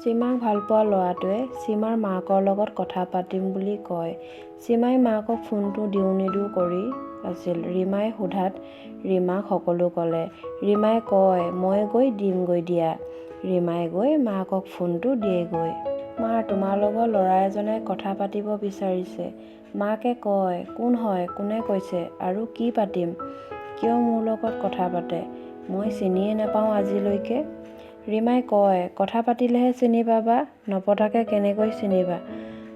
সীমাক ভালপোৱা ল'ৰাটোৱে সীমাৰ মাকৰ লগত কথা পাতিম বুলি কয়। সীমাই মাকক ফোনটো দিওঁ নিদিওঁ কৰি আছিল। ৰীমাই সোধাত ৰীমাক সকলো ক'লে। ৰীমাই কয় মই গৈ দিমগৈ দিয়া। ৰীমাই গৈ মাকক ফোনটো দিয়েগৈ। মা, তোমাৰ লগৰ ল'ৰা এজনে কথা পাতিব বিচাৰিছে। মাকে কয় কোন হয়, কোনে কৈছে আৰু কি পাতিম? কিয় মোৰ লগত কথা পাতে? মই চিনিয়ে নাপাওঁ আজিলৈকে। ৰীমাই কয় কথা পাতিলেহে চিনি পাবা, নপতাকে কেনেকৈ চিনিবা?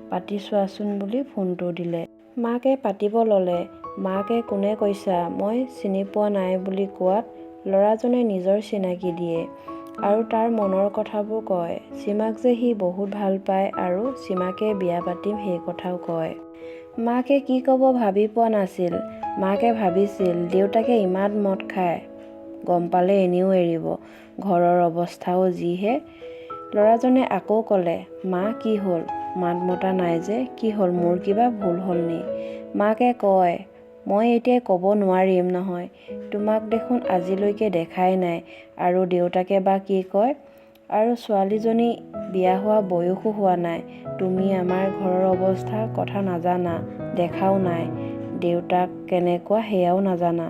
পাতি চোৱাচোন বুলি ফোনটো দিলে। মাকে পাতিব ল'লে। মাকে কোনে কৈছা মই চিনি পোৱা নাই বুলি কোৱাত ল'ৰাজনে নিজৰ চিনাকি দিয়ে আৰু তাৰ মনৰ কথাবোৰ কয়। সীমাক যে সি বহুত ভাল পায় আৰু সীমাকে বিয়া পাতিম সেই কথাও কয়। মাকে কি ক'ব ভাবি পোৱা নাছিল। মাকে ভাবিছিল দেউতাকে ইমান মদ খায়, গম পালে এনেও এৰিব, ঘৰৰ অৱস্থাও যিহে। ল'ৰাজনে আকৌ ক'লে মা কি হ'ল? মাত মতা নাই যে, কি হ'ল, মোৰ কিবা ভুল হ'ল নি? মাকে কয় মই এতিয়া ক'ব নোৱাৰিম নহয়, তোমাক দেখোন আজিলৈকে দেখাই নাই আৰু দেউতাকে বা কি কয়, আৰু ছোৱালীজনী বিয়া হোৱা বয়সো হোৱা নাই। তুমি আমাৰ ঘৰৰ অৱস্থাৰ কথা নাজানা, দেখাও নাই, দেউতাক কেনেকুৱা সেয়াও নাজানা।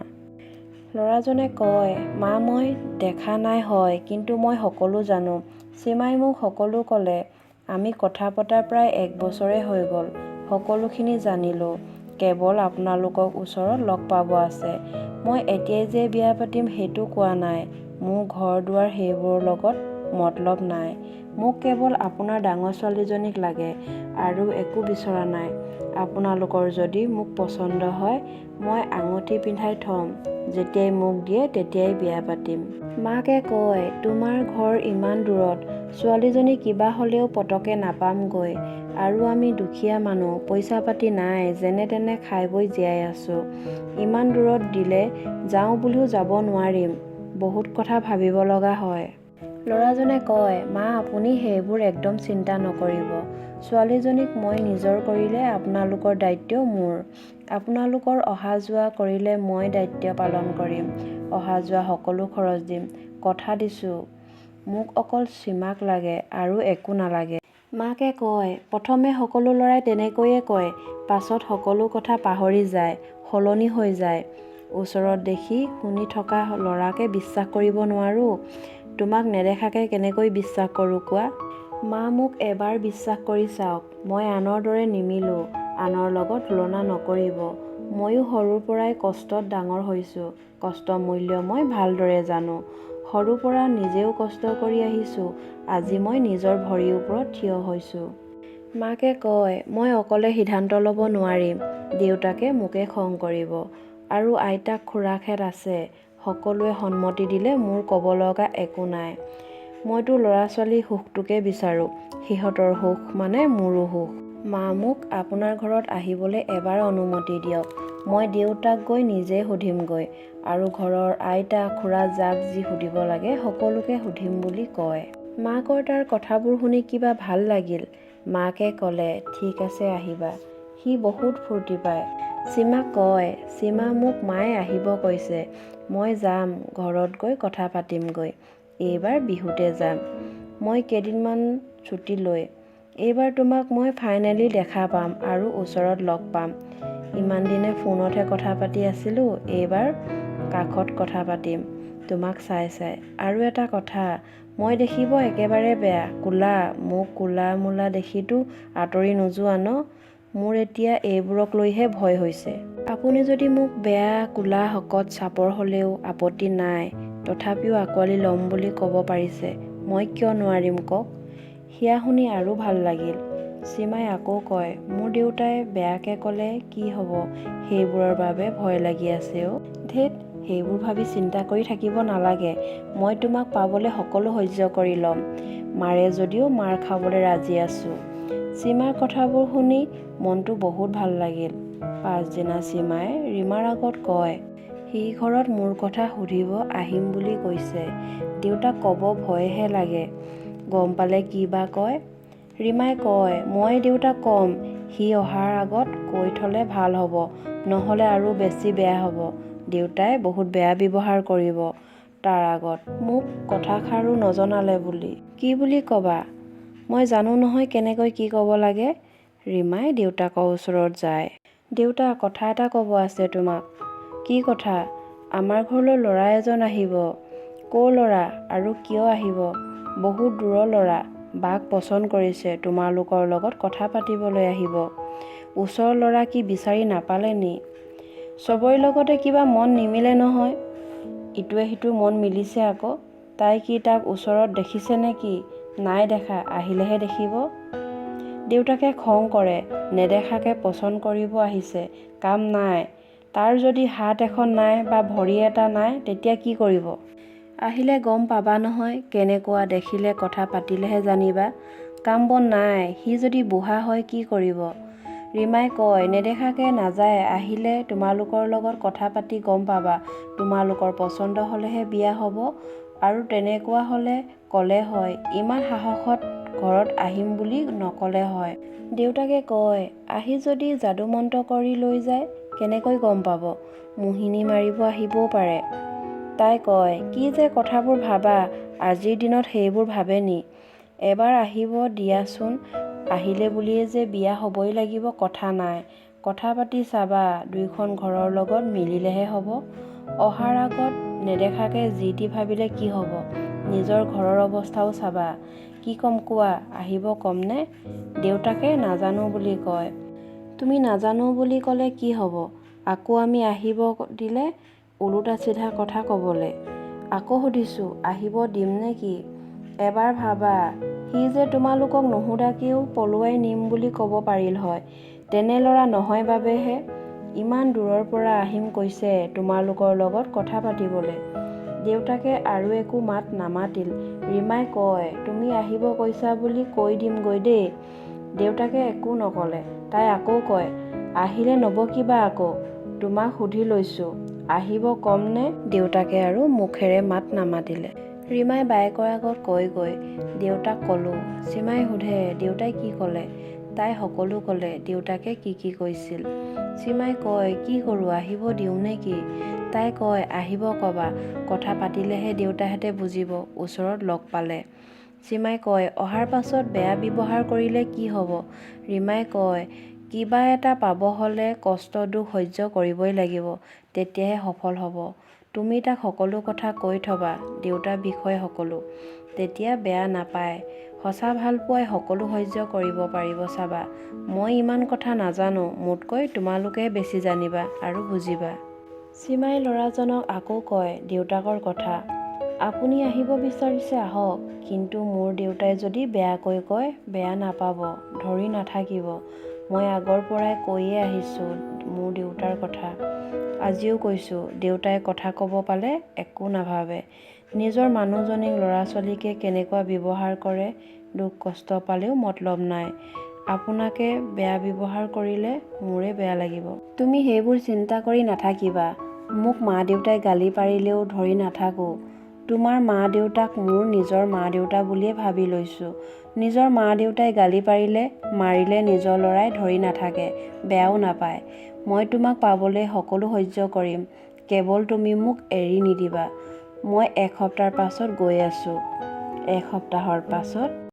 ল'ৰাজনে কয় মা মই দেখা নাই হয়, কিন্তু মই সকলো জানো। সীমাই মোক সকলো ক'লে। আমি কথা পতা প্ৰায় 1 বছৰে হৈ গ'ল। সকলোখিনি জানিলোঁ। কেৱল আপোনালোকক ওচৰত লগ পাব আছে। মই এতিয়াই যে বিয়া পাতিম সেইটো কোৱা নাই। মোৰ ঘৰ দুৱাৰ সেইবোৰৰ লগত মতলব নাই। মোক কেৱল আপোনাৰ ডাঙৰ ছোৱালীজনীক লাগে আৰু একো বিচৰা নাই। আপোনালোকৰ যদি মোক পচন্দ হয় মই আঙুঠি পিন্ধাই থ'ম, যেতিয়াই মোক দিয়ে তেতিয়াই বিয়া পাতিম। মাকে কয় তোমাৰ ঘৰ ইমান দূৰত, ছোৱালীজনী কিবা হ'লেও পতকে নাপামগৈ আৰু আমি দুখীয়া মানুহ, পইচা পাতি নাই, যেনে তেনে খাই বৈ জীয়াই আছোঁ। ইমান দূৰত দিলে যাওঁ বুলিও যাব নোৱাৰিম, বহুত কথা ভাবিব লগা হয়। ল'ৰাজনে কয় মা আপুনি সেইবোৰ একদম চিন্তা নকৰিব। ছোৱালীজনীক মই নিজৰ কৰিলে আপোনালোকৰ দায়িত্ব মোৰ। আপোনালোকৰ অহা যোৱা কৰিলে মই দায়িত্ব পালন কৰিম। অহা যোৱা সকলো খৰচ দিম। কথা দিছোঁ, মোক অকল সীমাক লাগে আৰু একো নালাগে। মাকে কয় প্ৰথমে সকলো ল'ৰাই তেনেকৈয়ে কয়, পাছত সকলো কথা পাহৰি যায়, সলনি হৈ যায়। ওচৰত দেখি শুনি থকা ল'ৰাকে বিশ্বাস কৰিব নোৱাৰোঁ। তোমাক নেদেখাকে কেনেকৈ বিশ্বাস কৰোঁ কোৱা? মা মোক এবাৰ বিশ্বাস কৰি চাওক। মই আনৰ দৰে নিমিলোঁ, আনৰ লগত তুলনা নকৰিব। ময়ো সৰুৰ পৰাই কষ্টত ডাঙৰ হৈছোঁ। কষ্টৰ মূল্য মই ভালদৰে জানো। সৰুৰ পৰা নিজেও কষ্ট কৰি আহিছোঁ। আজি মই নিজৰ ভৰিৰ ওপৰত থিয় হৈছোঁ। মাকে কয় মই অকলে সিদ্ধান্ত ল'ব নোৱাৰিম। দেউতাকে মোকে খং কৰিব আৰু আইতাক খুৰাকহঁত আছে। সকলোৱে সন্মতি দিলে মোৰ ক'ব লগা একো নাই। মইতো ল'ৰা ছোৱালীৰ সুখটোকে বিচাৰোঁ। সিহঁতৰ সুখ মানে মোৰো সুখ। মা মোক আপোনাৰ ঘৰত আহিবলৈ এবাৰ অনুমতি দিয়ক। মই দেউতাক গৈ নিজে সুধিমগৈ আৰু ঘৰৰ আইতা খুৰা যাক যি সুধিব লাগে সকলোকে সুধিম বুলি কয়। মাকৰ তাৰ কথাবোৰ শুনি কিবা ভাল লাগিল। মাকে ক'লে ঠিক আছে আহিবা। সি বহুত ফূৰ্তি পায়। সীমাক কয় সীমা মোক মায়ে আহিব কৈছে। মই যাম, ঘৰত গৈ কথা পাতিমগৈ। এইবাৰ বিহুতে যাম। মই কেইদিনমান ছুটি লৈ। এইবাৰ তোমাক মই ফাইনেলি দেখা পাম আৰু ওচৰত লগ পাম। ইমান দিনে ফোনতহে কথা পাতি আছিলোঁ, এইবাৰ কাষত কথা পাতিম তোমাক চাই চাই। আৰু এটা কথা, মই দেখিব একেবাৰে বেয়া, কোলা, মোক কোলা মোলা দেখিতো আঁতৰি নোযোৱা ন? মোৰ এতিয়া এইবোৰক লৈহে ভয় হৈছে। আপুনি যদি মোক বেয়া, কোলা, শকত, চাপৰ হ'লেও আপত্তি নাই, তথাপিও আঁকোৱালি ল'ম বুলি ক'ব পাৰিছে, মই কিয় নোৱাৰিম কওক? সেয়া শুনি আৰু ভাল লাগিল। সীমাই আকৌ কয় মোৰ দেউতাই বেয়াকে ক'লে কি হ'ব, সেইবোৰৰ বাবে ভয় লাগি আছে অ'। ধেত, সেইবোৰ ভাবি চিন্তা কৰি থাকিব নালাগে। মই তোমাক পাবলৈ সকলো সহ্য কৰি ল'ম। মাৰে যদিও মাৰ খাবলৈ ৰাজি আছোঁ। সীমাৰ কথাবোৰ শুনি মনটো বহুত ভাল লাগিল। পাছদিনা সীমাই ৰীমাৰ আগত কয় সি ঘৰত মোৰ কথা সুধিব আহিম বুলি কৈছে। দেউতাক ক'ব ভয়হে লাগে, গম পালে কি বা কয়। ৰীমাই কয় মই দেউতাক ক'ম, সি অহাৰ আগত কৈ থ'লে ভাল হ'ব, নহ'লে আৰু বেছি বেয়া হ'ব। দেউতাই বহুত বেয়া ব্যৱহাৰ কৰিব তাৰ আগত। মোক কথাষাৰো নজনালে বুলি কি বুলি ক'বা? মই জানো নহয় কেনেকৈ কি ক'ব লাগে। ৰীমাই দেউতাকৰ ওচৰত যায়। দেউতা, কথা এটা ক'ব আছে তোমাক। কি কথা? আমাৰ ঘৰলৈ ল'ৰা এজন আহিব। ক'ৰ ল'ৰা আৰু কিয় আহিব? বহুত দূৰৰ ল'ৰা। বাক পচন্দ কৰিছে, তোমালোকৰ লগত কথা পাতিবলৈ আহিব। ওচৰৰ ল'ৰা কি বিচাৰি নাপালে নি? চবৰে লগতে কিবা মন নিমিলে নহয়। ইটোৱে সিটো মন মিলিছে আকৌ। তাই কি তাক ওচৰত দেখিছে নে কি? নাই দেখা, আহিলেহে দেখিব। দেউতাকে খং কৰে। নেদেখাকে পচন্দ কৰিব আহিছে, কাম নাই। তাৰ যদি হাত এখন নাই বা ভৰি এটা নাই তেতিয়া কি কৰিব? আহিলে গম পাবা নহয় কেনেকুৱা, দেখিলে কথা পাতিলেহে জানিবা। কাম বন নাই, সি যদি বুঢ়া হয় কি কৰিব? ৰীমাই কয়, নেদেখাকে নাযায়, আহিলে তোমালোকৰ লগত কথা পাতি গম পাবা। তোমালোকৰ পচন্দ হ'লেহে বিয়া হ'ব। আৰু তেনেকুৱা হ'লে ক'লে হয়, ইমান সাহসত ঘৰত আহিম বুলি নক'লে হয়। দেউতাকে কয়, আহি যদি যাদু মন্ত্ৰ কৰি লৈ যায় কেনেকৈ গম পাব? মোহিনী মাৰিব আহিবও পাৰে। তাই কয়, কি যে কথাবোৰ ভাবা, আজিৰ দিনত সেইবোৰ ভাবে নি? এবাৰ আহিব দিয়াচোন। আহিলে বুলিয়ে যে বিয়া হ'বই লাগিব কথা নাই। কথা পাতি চাবা, দুইখন ঘৰৰ লগত মিলিলেহে হ'ব। অহাৰ আগত নেদেখাকে যি টি ভাবিলে কি হ'ব? নিজৰ ঘৰৰ অৱস্থাও চাবা। কি ক'ম কোৱা, আহিব ক'মনে? দেউতাকে নাজানো বুলি কয়। তুমি নাজানো বুলি ক'লে কি হ'ব? আকৌ আমি আহিব দিলে ওলোটা চিধা কথা ক'বলৈ। আকৌ সুধিছোঁ, আহিব দিম নে কি? এবাৰ ভাবা, সি যে তোমালোকক নুসুধাকেও পলুৱাই নিম বুলি ক'ব পাৰিল হয়। তেনে ল'ৰা নহয় বাবেহে ইমান দূৰৰ পৰা আহিম কৈছে তোমালোকৰ লগত কথা পাতিবলৈ। দেউতাকে আৰু একো মাত নামাতিল। ৰীমাই কয়, তুমি আহিব কৈছা বুলি কৈ দিমগৈ দেই। দেউতাকে একো নক'লে। তাই আকৌ কয়, আহিলে নবকিবা আকৌ। তোমাক সুধি লৈছোঁ, আহিব ক'মনে? দেউতাকে আৰু মুখেৰে মাত নামাতিলে। ৰীমাই বায়েকৰ আগত কয়গৈ, দেউতাক ক'লোঁ। সীমাই সোধে, দেউতাই কি ক'লে? তাই সকলো ক'লে, দেউতাকে কি কি কৈছিল। সীমাই কয়, কি কৰোঁ, আহিব দিওঁ নে কি? তাই কয়, আহিব ক'বা। কথা পাতিলেহে দেউতাহঁতে বুজিব, ওচৰত লগ পালে। সীমাই কয়, অহাৰ পাছত বেয়া ব্যৱহাৰ কৰিলে কি হ'ব? ৰীমাই কয়, কিবা এটা পাব হ'লে কষ্ট দুখ সহ্য কৰিবই লাগিব, তেতিয়াহে সফল হ'ব। তুমি তাক সকলো কথা কৈ থবা, দেউতাৰ বিষয়ে সকলো। তেতিয়া বেয়া নাপায়। সঁচা ভাল পোৱাই সকলো সহ্য কৰিব পাৰিব চাবা। মই ইমান কথা নাজানো, মোতকৈ তোমালোকে বেছি জানিবা আৰু বুজিবা। সীমাই ল'ৰাজনক আকৌ কয় দেউতাকৰ কথা। আপুনি আহিব বিচাৰিছে আহক, কিন্তু মোৰ দেউতাই যদি বেয়াকৈ কয় বেয়া নাপাব, ধৰি নাথাকিব। মই আগৰ পৰাই কৈয়ে আহিছোঁ মোৰ দেউতাৰ কথা। আজিও কৈছোঁ, দেউতাই কথা ক'ব পালে একো নাভাবে। নিজৰ মানুহজনীক ল'ৰা ছোৱালীকে কেনেকুৱা ব্যৱহাৰ কৰে, দুখ কষ্ট পালেও মতলব নাই। আপোনাকে বেয়া ব্যৱহাৰ কৰিলে মোৰে বেয়া লাগিব। তুমি সেইবোৰ চিন্তা কৰি নাথাকিবা। মোক মা দেউতাই গালি পাৰিলেও ধৰি নাথাকোঁ। তোমাৰ মা দেউতাক মোৰ নিজৰ মা দেউতা বুলিয়ে ভাবি লৈছোঁ। নিজৰ মা দেউতাই গালি পাৰিলে মাৰিলে নিজৰ ল'ৰাই ধৰি নাথাকে, বেয়াও নাপায়। মই তোমাক পাবলৈ সকলো সহ্য কৰিম, কেৱল তুমি মোক এৰি নিদিবা। মই 1 সপ্তাহৰ পাছত গৈ আছোঁ। 1 সপ্তাহৰ পাছত